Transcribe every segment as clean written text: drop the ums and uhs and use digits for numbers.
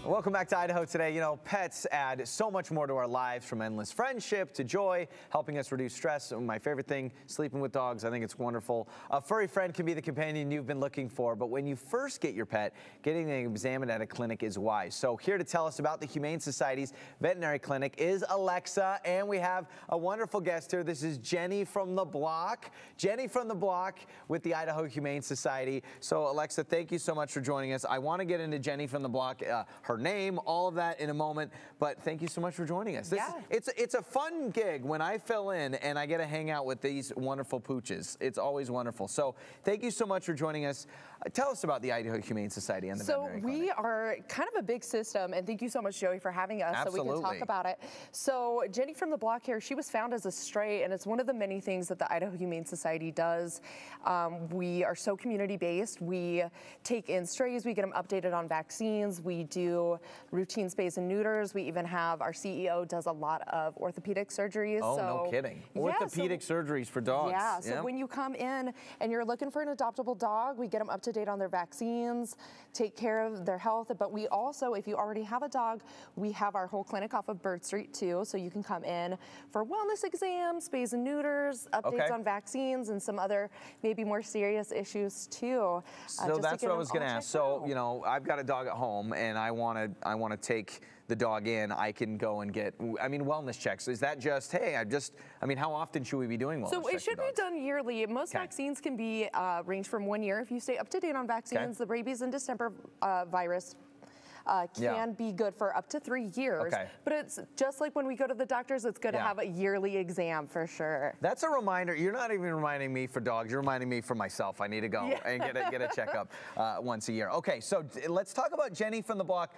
Welcome back to Idaho Today. You know, pets add so much more to our lives, from endless friendship to joy, helping us reduce stress. My favorite thing, sleeping with dogs. I think it's wonderful. A furry friend can be the companion you've been looking for, but when you first get your pet, getting them examined at a clinic is wise. So here to tell us about the Humane Society's veterinary clinic is Alexa, and we have a wonderful guest here. This is Jenny from the block. Jenny from the block with the Idaho Humane Society. So Alexa, thank you so much for joining us. I want to get into Jenny from the block, her name, all of that in a moment, but thank you so much for joining us. It's a fun gig when I fill in and I get to hang out with these wonderful pooches. It's always wonderful. So thank you so much for joining us. Tell us about the Idaho Humane Society and the veterinary clinic. We are kind of a big system, and thank you so much, Joey, for having us. Absolutely. So we can talk about it. So Jenny from the block here, she was found as a stray, and it's one of the many things that the Idaho Humane Society does. We are so community-based. We take in strays, we get them updated on vaccines, we do routine spays and neuters. We even have, our CEO does a lot of orthopedic surgeries. Oh, no kidding. Orthopedic surgeries for dogs. Yeah, so when you come in and you're looking for an adoptable dog, we get them up to date on their vaccines, take care of their health. But we also, if you already have a dog, we have our whole clinic off of Bird Street too. So you can come in for wellness exams, spays and neuters, updates on vaccines, and some other maybe more serious issues too. So that's what I was going to ask. So, you know, I've got a dog at home and I want to take the dog in. I can go and get, wellness checks. Is that just, hey, how often should we be doing wellness checks? So it should be done yearly. Most vaccines can be range from 1 year. If you stay up to date on vaccines, the rabies and distemper virus can be good for up to 3 years. But it's just like when we go to the doctors, it's good to have a yearly exam for sure. That's a reminder. You're not even reminding me for dogs. You're reminding me for myself. I need to go and get a checkup once a year. Okay, so let's talk about Jenny from the block.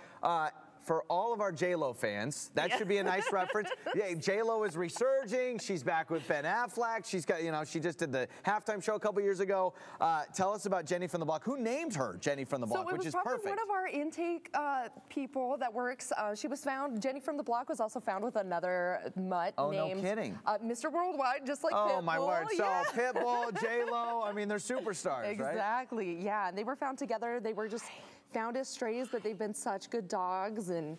For all of our J-Lo fans, that should be a nice reference. Yeah, J-Lo is resurging. She's back with Ben Affleck. She's got, she just did the halftime show a couple years ago. Tell us about Jenny from the block. Who named her Jenny from the block, which is perfect? So it was probably one of our intake people that works. She was found, Jenny from the block was also found with another mutt named Mr. Worldwide, just like Pitbull. Oh, my word. So Pitbull, J-Lo, they're superstars, right? Exactly, yeah. And they were found together. They were just found as strays, but they've been such good dogs, and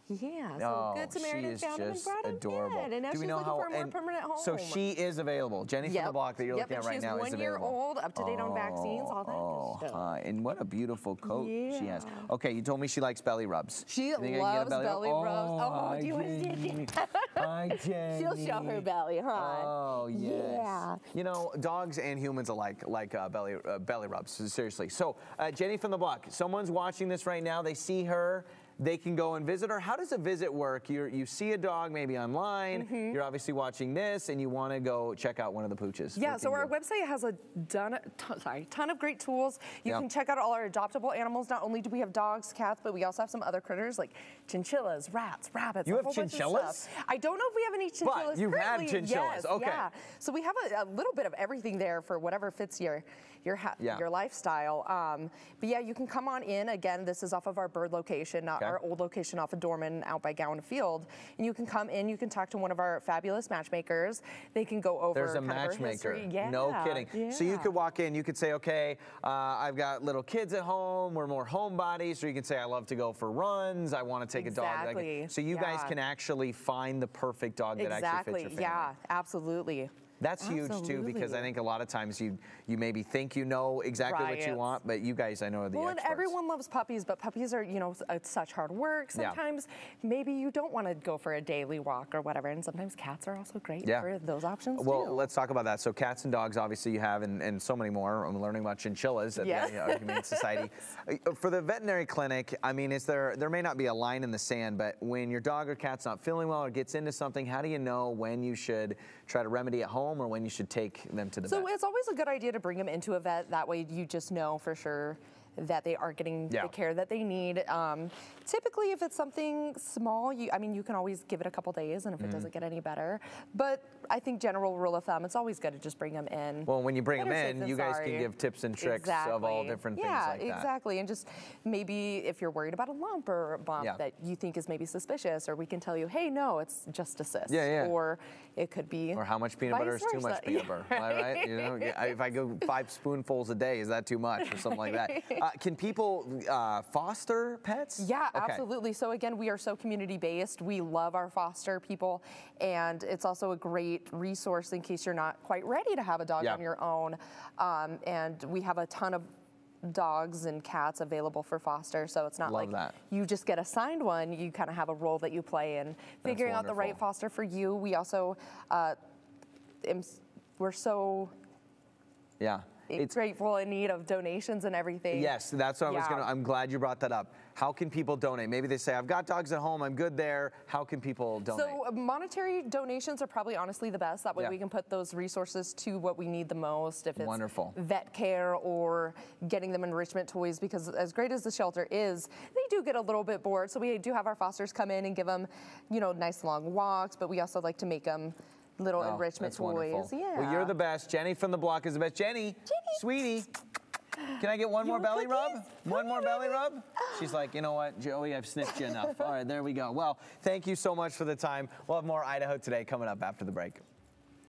so Good Samaritan found him and brought him adorable. in. And now she's looking for a more permanent home. So she is available. Jenny from the block that you're looking at right now is available. She's 1 year old, up to date on vaccines, all that good stuff. And what a beautiful coat she has. Okay, you told me she likes belly rubs. She loves belly rubs. Oh, do you want to see it? Hi, Jenny. She'll show her belly, huh? Oh, yes. Yeah. Dogs and humans alike like belly rubs, seriously. So, Jenny from the block, someone's watching this right now. They see her. They can go and visit her. How does a visit work? You see a dog maybe online. You're obviously watching this, and you want to go check out one of the pooches. Yeah, so our website has a ton of great tools. You can check out all our adoptable animals. Not only do we have dogs, cats, but we also have some other critters like chinchillas, rats, rabbits. You have chinchillas? I don't know if we have any chinchillas. But you have chinchillas. Yes, okay. Yeah. So we have a little bit of everything there for whatever fits your lifestyle. But yeah, you can come on in. Again, this is off of our Bird location, not our old location off of Dorman out by Gowan Field. And you can come in, you can talk to one of our fabulous matchmakers. They can go over There's a matchmaker. No kidding. Yeah. So you could walk in, you could say, okay, I've got little kids at home, we're more homebodies, or you can say, I love to go for runs, I want to take a dog. So you guys can actually find the perfect dog that actually fits your family. Yeah, absolutely. That's huge too, because I think a lot of times you maybe think you know exactly what you want, but you guys, I know, are the experts. And everyone loves puppies, but puppies are, it's such hard work. Sometimes maybe you don't want to go for a daily walk or whatever, and sometimes cats are also great for those options too. Well, let's talk about that. So cats and dogs, obviously, you have, and so many more. I'm learning about chinchillas at the Humane Society. For the veterinary clinic, there may not be a line in the sand, but when your dog or cat's not feeling well or gets into something, how do you know when you should try to remedy at home or when you should take them to the vet? So it's always a good idea to bring them into a vet. That way you just know for sure that they are getting the care that they need. Typically, if it's something small, you can always give it a couple days, and if it doesn't get any better. But I think general rule of thumb, it's always good to just bring them in. Well, when you bring them in, you guys can give tips and tricks of all different things like that. Yeah, exactly. And just maybe if you're worried about a lump or a bump that you think is maybe suspicious, or we can tell you, hey, no, it's just a cyst. Or it could be Or how much peanut butter is too much peanut butter, right? If I go 5 spoonfuls a day, is that too much or something like that? Can people foster pets? Yeah, Okay. absolutely. So again, we are so community-based. We love our foster people, and it's also a great resource in case you're not quite ready to have a dog on your own. And we have a ton of dogs and cats available for foster, so it's not like you just get assigned one. You kind of have a role that you play in figuring out the right foster for you. We also, we're so grateful in need of donations and everything. Yes, that's what I was I'm glad you brought that up. How can people donate? Maybe they say, I've got dogs at home, I'm good there. How can people donate? So monetary donations are probably honestly the best. That way we can put those resources to what we need the most. If it's vet care or getting them enrichment toys, because as great as the shelter is, they do get a little bit bored. So we do have our fosters come in and give them, you know, nice long walks, but we also like to make them little enrichment toys. Wonderful. Well, you're the best. Jenny from the block is the best. Jenny, sweetie, can I get one more belly rub? One more belly rub? She's like, you know what, Joey, I've sniffed you enough. All right, there we go. Well, thank you so much for the time. We'll have more Idaho Today coming up after the break.